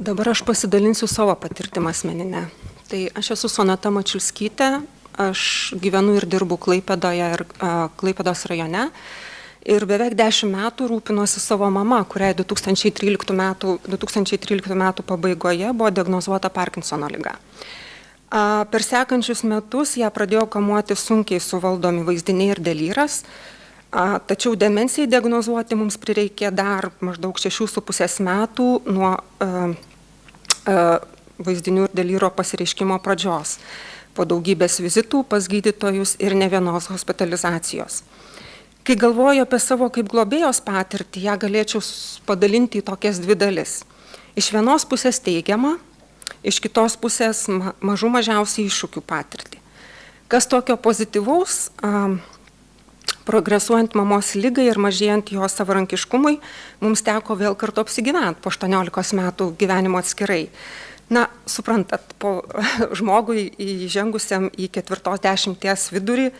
Dabar aš pasidalinsiu savo patirtimą asmeninę. Tai aš esu Sonata Mačiulskytė, aš gyvenu ir dirbu Klaipėdoje ir Klaipėdos rajone. Ir beveik 10 metų rūpinosi savo mama, kuriai 2013 metų pabaigoje buvo diagnozuota Parkinsono liga. Per sekančius metus ją pradėjo kamuoti sunkiai suvaldomi vaizdiniai ir delyras, tačiau demencijai diagnozuoti mums prireikė dar maždaug 6,5 metų nuo vaizdinių ir delyro pasireiškimo pradžios, po daugybės vizitų pas gydytojus ir ne vienos hospitalizacijos. Kai galvoju apie savo kaip globėjos patirtį, ją galėčiau padalinti į tokias dvi dalis. Iš vienos pusės teigiamą, iš kitos pusės mažiausiai iššūkių patirtį. Kas tokio pozityvaus, progresuojant mamos ligai ir mažėjant jos savarankiškumui, mums teko vėl kartu apsigyventi po 18 metų gyvenimo atskirai. Na, suprantat, po žmogui įžengusiam į 40 vidurį,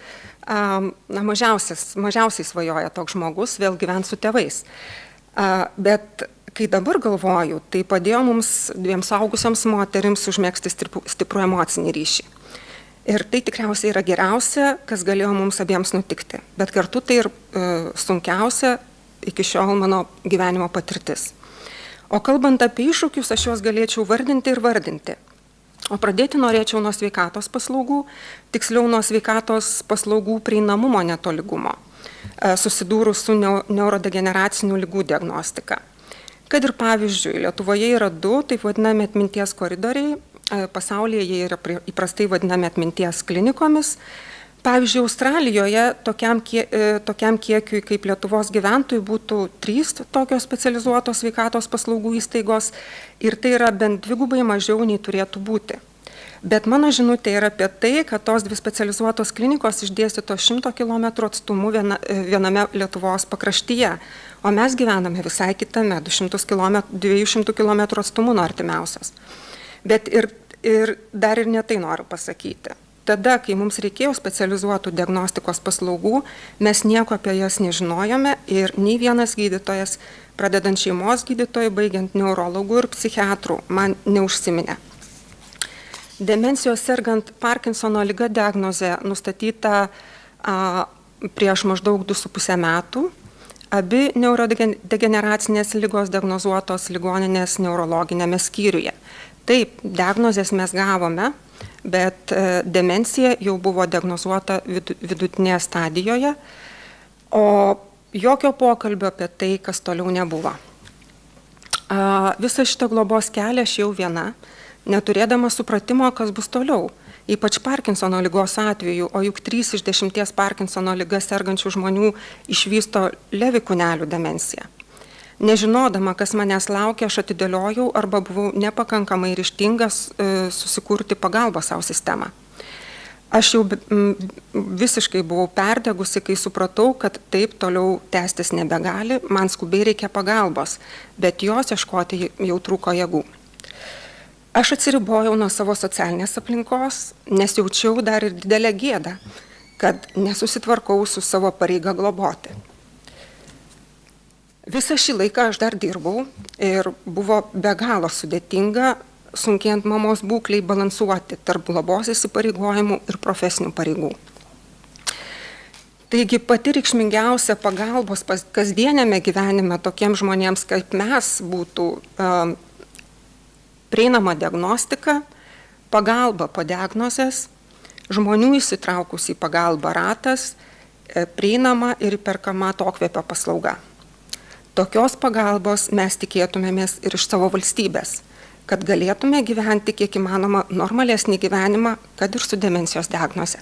mažiausiai svajoja toks žmogus vėl gyventi su tėvais. Bet kai dabar galvoju, tai padėjo mums dviem suaugusioms moterims užmegzti stiprų emocinį ryšį. Ir tai tikriausiai yra geriausia, kas galėjo mums abiems nutikti. Bet kartu tai ir sunkiausia iki šiol mano gyvenimo patirtis. O kalbant apie iššūkius, aš juos galėčiau vardinti ir vardinti. O pradėti norėčiau nuo sveikatos paslaugų, tiksliau nuo sveikatos paslaugų prieinamumo netolygumo, susidūrus su neurodegeneracinių ligų diagnostika. Kad ir pavyzdžiui, Lietuvoje yra 2 taip vadinami atminties koridoriai, pasaulyje jie yra įprastai vadinami atminties klinikomis. Pavyzdžiui, Australijoje tokiam kiekiui kaip Lietuvos gyventojų būtų 3 tokios specializuotos sveikatos paslaugų įstaigos ir tai yra bent 2 mažiau nei turėtų būti. Bet mano žinutė yra apie tai, kad tos 2 specializuotos klinikos išdėstytos 100 km atstumu viename Lietuvos pakraštyje, o mes gyvename visai kitame, 200 km atstumu nuo artimiausios. Bet ir dar ir ne tai noriu pasakyti. Tada, kai mums reikėjo specializuotų diagnostikos paslaugų, mes nieko apie jas nežinojome ir nei vienas gydytojas, pradedant šeimos gydytojų, baigiant neurologų ir psichiatrų, man neužsiminė. Demencijos sergant Parkinsono liga diagnozė nustatyta prieš maždaug 2,5 metų. Abi neurodegeneracinės ligos diagnozuotos ligoninės neurologinėme skyriuje. Taip, diagnozės mes gavome, bet demencija jau buvo diagnozuota vidutinėje stadijoje, o jokio pokalbio apie tai, kas toliau nebuvo. Visą šitą globos kelią aš jau viena, neturėdama supratimo, kas bus toliau, ypač Parkinsono ligos atveju, o juk 3 iš 10 Parkinsono liga sergančių žmonių išvysto Levi kūnelių demenciją. Nežinodama, kas manęs laukia, aš atidėliojau arba buvau nepakankamai ryžtingas susikurti pagalbos savo sistemą. Aš jau visiškai buvau perdegusi, kai supratau, kad taip toliau tęstis nebegali, man skubiai reikia pagalbos, bet jos ieškoti jau trūko jėgų. Aš atsiribojau nuo savo socialinės aplinkos, nes jaučiau dar ir didelę gėdą, kad nesusitvarkau su savo pareiga globoti. Visą šį laiką aš dar dirbau ir buvo be galo sudėtinga, sunkiant mamos būklei balansuoti tarp globos įsipareigojimų ir profesinių pareigų. Taigi pati reikšmingiausia pagalbos kasdienėme gyvenime tokiems žmonėms kaip mes būtų prieinama diagnostika, pagalba po diagnozės, žmonių įsitraukus į pagalbą ratas, prieinama ir įperkama atokvėpio paslauga. Tokios pagalbos mes tikėtumėmės ir iš savo valstybės, kad galėtume gyventi kiek įmanoma normalesnį gyvenimą, kad ir su demencijos diagnoze.